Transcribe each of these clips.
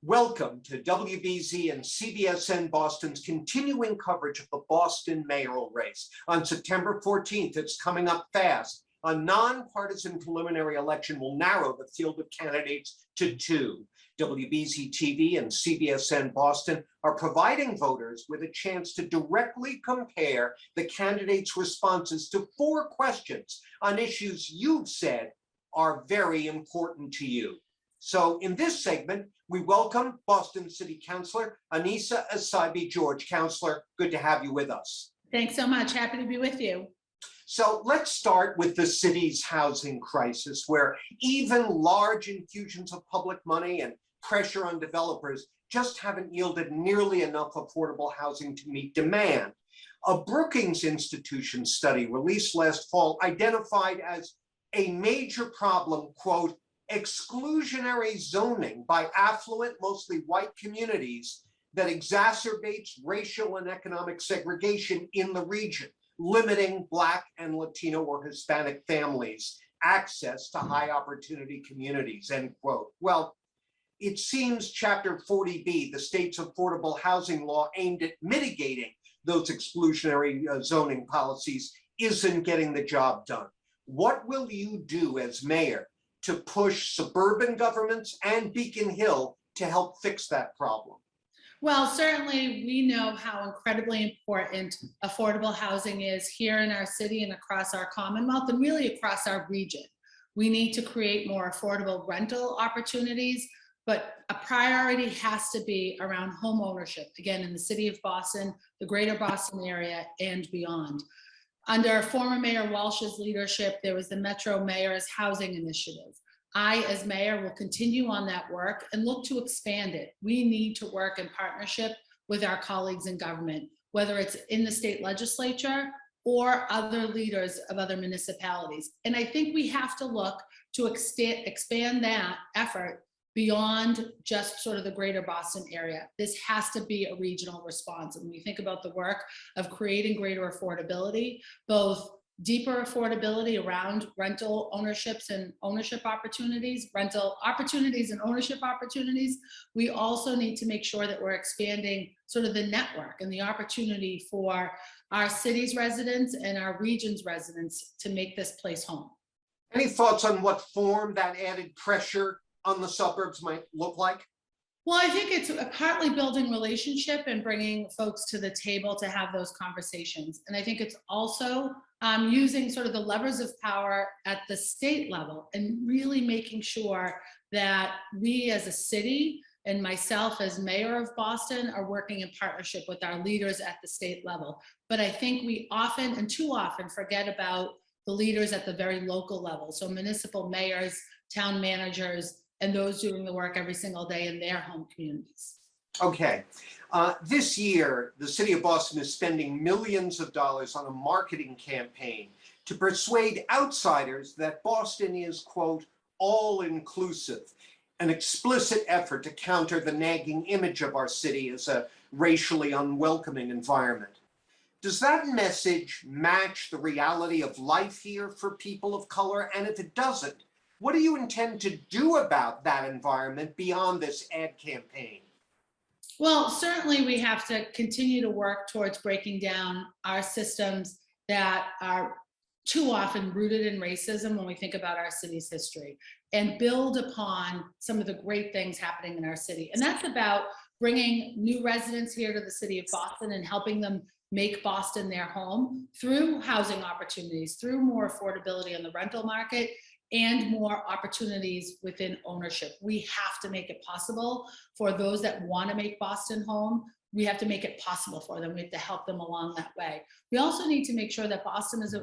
Welcome to WBZ and CBSN Boston's continuing coverage of the Boston mayoral race. On September 14th, it's coming up fast. A nonpartisan preliminary election will narrow the field of candidates to two. WBZ TV and CBSN Boston are providing voters with a chance to directly compare the candidates' responses to 4 questions on issues you've said are very important to you. So in this segment, we welcome Boston City Councilor Annissa Essaibi. George, Councilor, good to have you with us. Thanks so much. Happy to be with you. So let's start with the city's housing crisis, where even large infusions of public money and pressure on developers just haven't yielded nearly enough affordable housing to meet demand. A Brookings Institution study released last fall identified as a major problem, quote, exclusionary zoning by affluent, mostly white communities that exacerbates racial and economic segregation in the region, limiting Black and Latino or Hispanic families' access to high opportunity communities, end quote. Well, it seems Chapter 40B, the state's affordable housing law aimed at mitigating those exclusionary zoning policies, isn't getting the job done. What will you do as mayor to push suburban governments and Beacon Hill to help fix that problem? Well, certainly we know how incredibly important affordable housing is here in our city and across our Commonwealth and really across our region. We need to create more affordable rental opportunities, but a priority has to be around home ownership, again, in the city of Boston, the greater Boston area, and beyond. Under former Mayor Walsh's leadership, there was the Metro Mayor's Housing Initiative. I, as mayor, will continue on that work and look to expand it. We need to work in partnership with our colleagues in government, whether it's in the state legislature or other leaders of other municipalities. And I think we have to look to expand that effort beyond just sort of the greater Boston area. This has to be a regional response. And when we think about the work of creating greater affordability, both deeper affordability around rental ownerships and ownership opportunities, rental opportunities and ownership opportunities, we also need to make sure that we're expanding sort of the network and the opportunity for our city's residents and our region's residents to make this place home. Any thoughts on what form that added pressure on the suburbs might look like? Well, I think it's partly building relationship and bringing folks to the table to have those conversations. And I think it's also using sort of the levers of power at the state level and really making sure that we as a city and myself as mayor of Boston are working in partnership with our leaders at the state level. But I think we often and too often forget about the leaders at the very local level. So municipal mayors, town managers, and those doing the work every single day in their home communities. Okay. This year, the city of Boston is spending millions of dollars on a marketing campaign to persuade outsiders that Boston is, quote, all-inclusive, an explicit effort to counter the nagging image of our city as a racially unwelcoming environment. Does that message match the reality of life here for people of color? And if it doesn't, what do you intend to do about that environment beyond this ad campaign? Well, certainly we have to continue to work towards breaking down our systems that are too often rooted in racism when we think about our city's history and build upon some of the great things happening in our city. And that's about bringing new residents here to the city of Boston and helping them make Boston their home through housing opportunities, through more affordability on the rental market, and more opportunities within ownership. We have to make it possible for those that want to make Boston home. We have to make it possible for them. We have to help them along that way. We also need to make sure that Boston is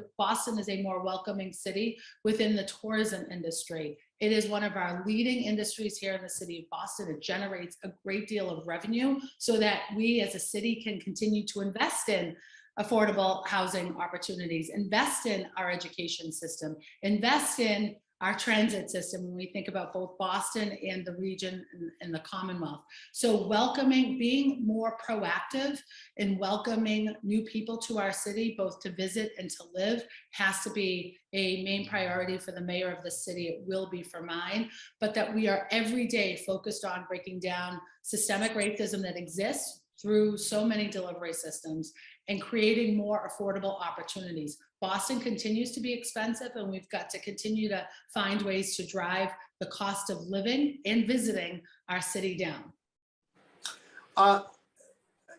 a more welcoming city within the tourism industry. It is one of our leading industries here in the city of Boston. It generates a great deal of revenue so that we as a city can continue to invest in affordable housing opportunities, invest in our education system, invest in our transit system when we think about both Boston and the region and the Commonwealth. So welcoming, being more proactive in welcoming new people to our city, both to visit and to live, has to be a main priority for the mayor of the city. It will be for mine, but that we are every day focused on breaking down systemic racism that exists through so many delivery systems and creating more affordable opportunities. Boston continues to be expensive, and we've got to continue to find ways to drive the cost of living and visiting our city down.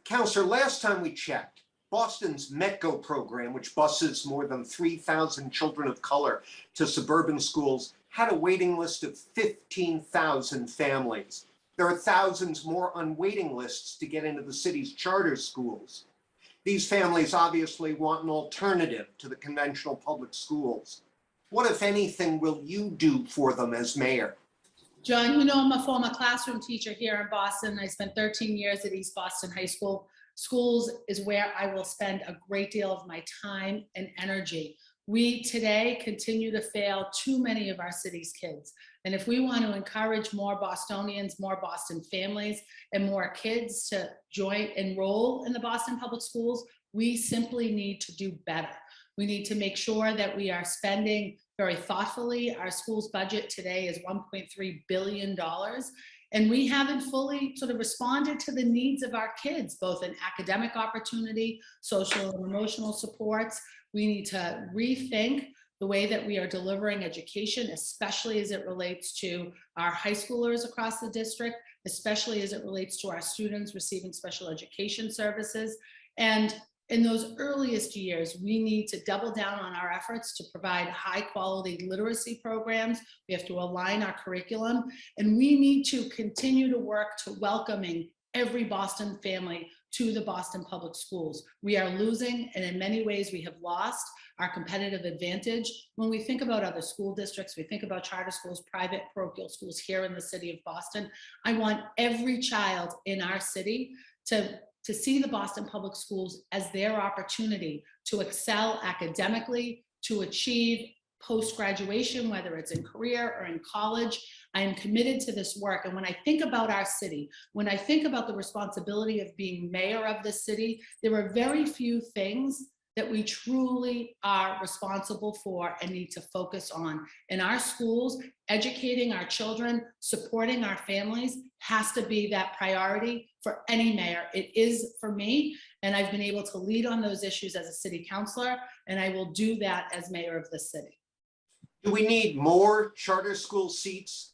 Councillor, last time we checked, Boston's METCO program, which buses more than 3,000 children of color to suburban schools, had a waiting list of 15,000 families. There are thousands more on waiting lists to get into the city's charter schools. These families obviously want an alternative to the conventional public schools. What, if anything, will you do for them as mayor? John, you know, I'm a former classroom teacher here in Boston. I spent 13 years at East Boston High School. Schools is where I will spend a great deal of my time and energy. We today continue to fail too many of our city's kids. And if we want to encourage more Bostonians, more Boston families, and more kids to enroll in the Boston Public Schools, we simply need to do better. We need to make sure that we are spending very thoughtfully. Our school's budget today is $1.3 billion. And we haven't fully sort of responded to the needs of our kids, both in academic opportunity, social and emotional supports. We need to rethink the way that we are delivering education, especially as it relates to our high schoolers across the district, especially as it relates to our students receiving special education services. And in those earliest years, we need to double down on our efforts to provide high quality literacy programs. We have to align our curriculum, and we need to continue to work to welcoming every Boston family to the Boston Public Schools. We are losing, and in many ways we have lost our competitive advantage. When we think about other school districts, we think about charter schools, private parochial schools here in the city of Boston. I want every child in our city to see the Boston Public Schools as their opportunity to excel academically, to achieve post-graduation, whether it's in career or in college. I am committed to this work. And when I think about our city, when I think about the responsibility of being mayor of the city, there are very few things that we truly are responsible for and need to focus on. In our schools, educating our children, supporting our families has to be that priority for any mayor. It is for me, and I've been able to lead on those issues as a city councilor, and I will do that as mayor of the city. Do we need more charter school seats?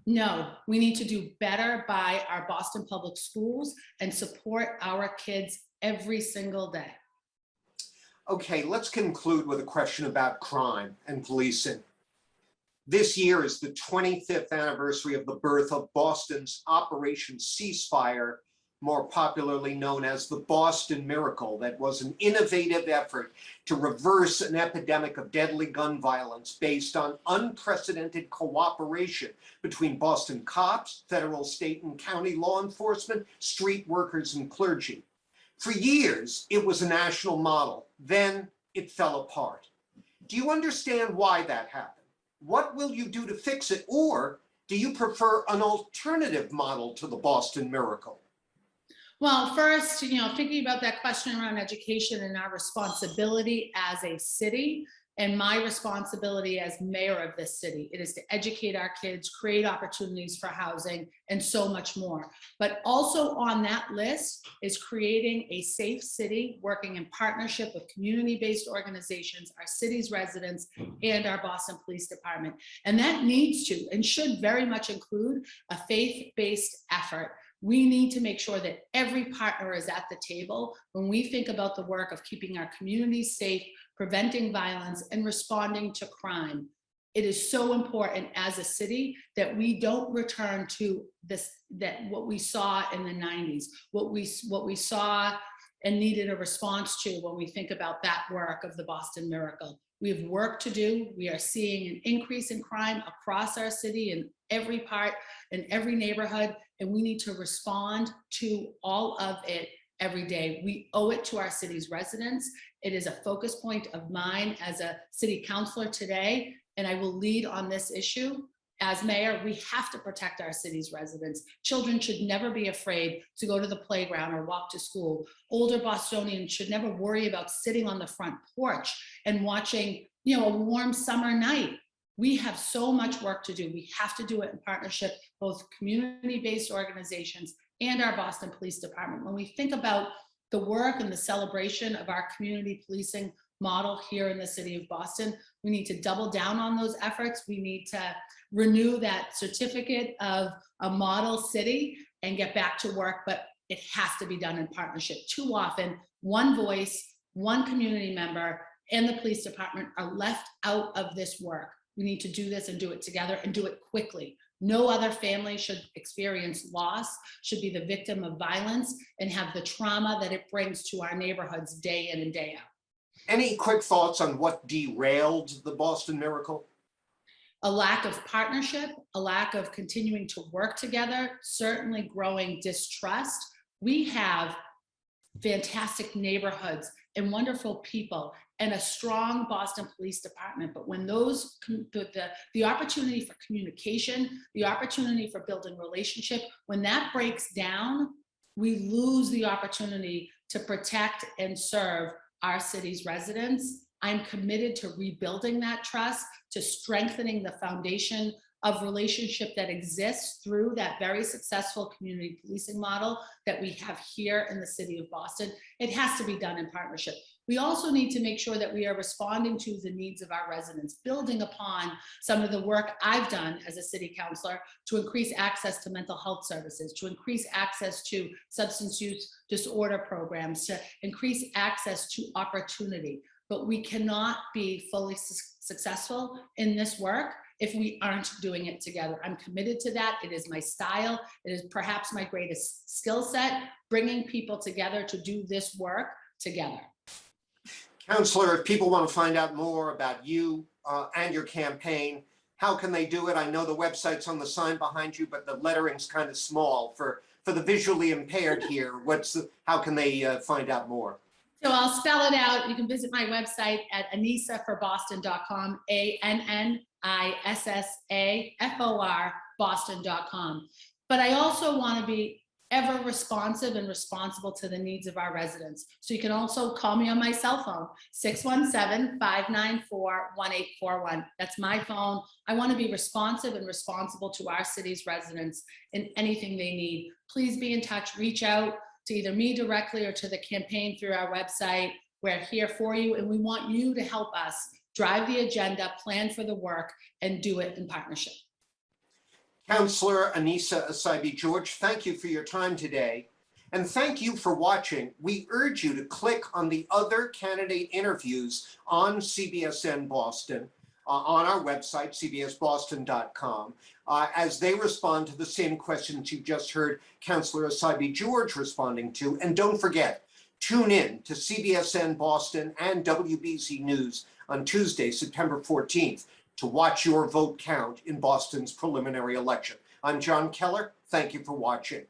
No, we need to do better by our Boston Public Schools and support our kids every single day. Okay, let's conclude with a question about crime and policing. This year is the 25th anniversary of the birth of Boston's Operation Ceasefire, more popularly known as the Boston Miracle, that was an innovative effort to reverse an epidemic of deadly gun violence based on unprecedented cooperation between Boston cops, federal, state, and county law enforcement, street workers, and clergy. For years, it was a national model. Then it fell apart. Do you understand why that happened? What will you do to fix it? Or do you prefer an alternative model to the Boston Miracle? Well, first, thinking about that question around education and our responsibility as a city and my responsibility as mayor of this city, it is to educate our kids, create opportunities for housing, and so much more. But also on that list is creating a safe city, working in partnership with community-based organizations, our city's residents, and our Boston Police Department. And that needs to and should very much include a faith-based effort. We need to make sure that every partner is at the table when we think about the work of keeping our communities safe, preventing violence, and responding to crime. It is so important as a city that we don't return to what we saw in the 90s, what we saw and needed a response to when we think about that work of the Boston Miracle. We have work to do. We are seeing an increase in crime across our city in every part, in every neighborhood, and we need to respond to all of it every day. We owe it to our city's residents. It is a focus point of mine as a city councilor today and I will lead on this issue. As mayor, we have to protect our city's residents. Children should never be afraid to go to the playground or walk to school. Older Bostonians should never worry about sitting on the front porch and watching, a warm summer night. We have so much work to do. We have to do it in partnership, both community-based organizations and our Boston Police Department. When we think about the work and the celebration of our community policing model here in the city of Boston, we need to double down on those efforts. We need to renew that certificate of a model city and get back to work, but it has to be done in partnership. Too often, one voice, one community member, and the police department are left out of this work. We need to do this and do it together and do it quickly. No other family should experience loss, should be the victim of violence, and have the trauma that it brings to our neighborhoods day in and day out. Any quick thoughts on what derailed the Boston miracle? A lack of partnership, a lack of continuing to work together, certainly growing distrust. We have fantastic neighborhoods and wonderful people and a strong Boston Police Department. But when those, the opportunity for communication, the opportunity for building relationship, when that breaks down, we lose the opportunity to protect and serve our city's residents. I'm committed to rebuilding that trust, to strengthening the foundation of relationship that exists through that very successful community policing model that we have here in the city of Boston. It has to be done in partnership. We also need to make sure that we are responding to the needs of our residents, building upon some of the work I've done as a city councilor to increase access to mental health services, to increase access to substance use disorder programs, to increase access to opportunity. But we cannot be fully successful in this work if we aren't doing it together. I'm committed to that. It is my style. It is perhaps my greatest skill set, bringing people together to do this work together. Councilor, if people want to find out more about you and your campaign, how can they do it? I know the website's on the sign behind you, but the lettering's kind of small for the visually impaired here. How can they find out more? So I'll spell it out. You can visit my website at AnnissaForBoston.com, ANNISSAFOR Boston.com. But I also want to be ever responsive and responsible to the needs of our residents. So you can also call me on my cell phone, 617-594-1841. That's my phone. I want to be responsive and responsible to our city's residents in anything they need. Please be in touch, reach out to either me directly or to the campaign through our website. We're here for you, and we want you to help us drive the agenda, plan for the work, and do it in partnership. Councilor Annissa Essaibi George, thank you for your time today. And thank you for watching. We urge you to click on the other candidate interviews on CBSN Boston, on our website, cbsboston.com, as they respond to the same questions you just heard Councilor Essaibi George responding to. And don't forget, tune in to CBSN Boston and WBZ News on Tuesday, September 14th, to watch your vote count in Boston's preliminary election. I'm John Keller. Thank you for watching.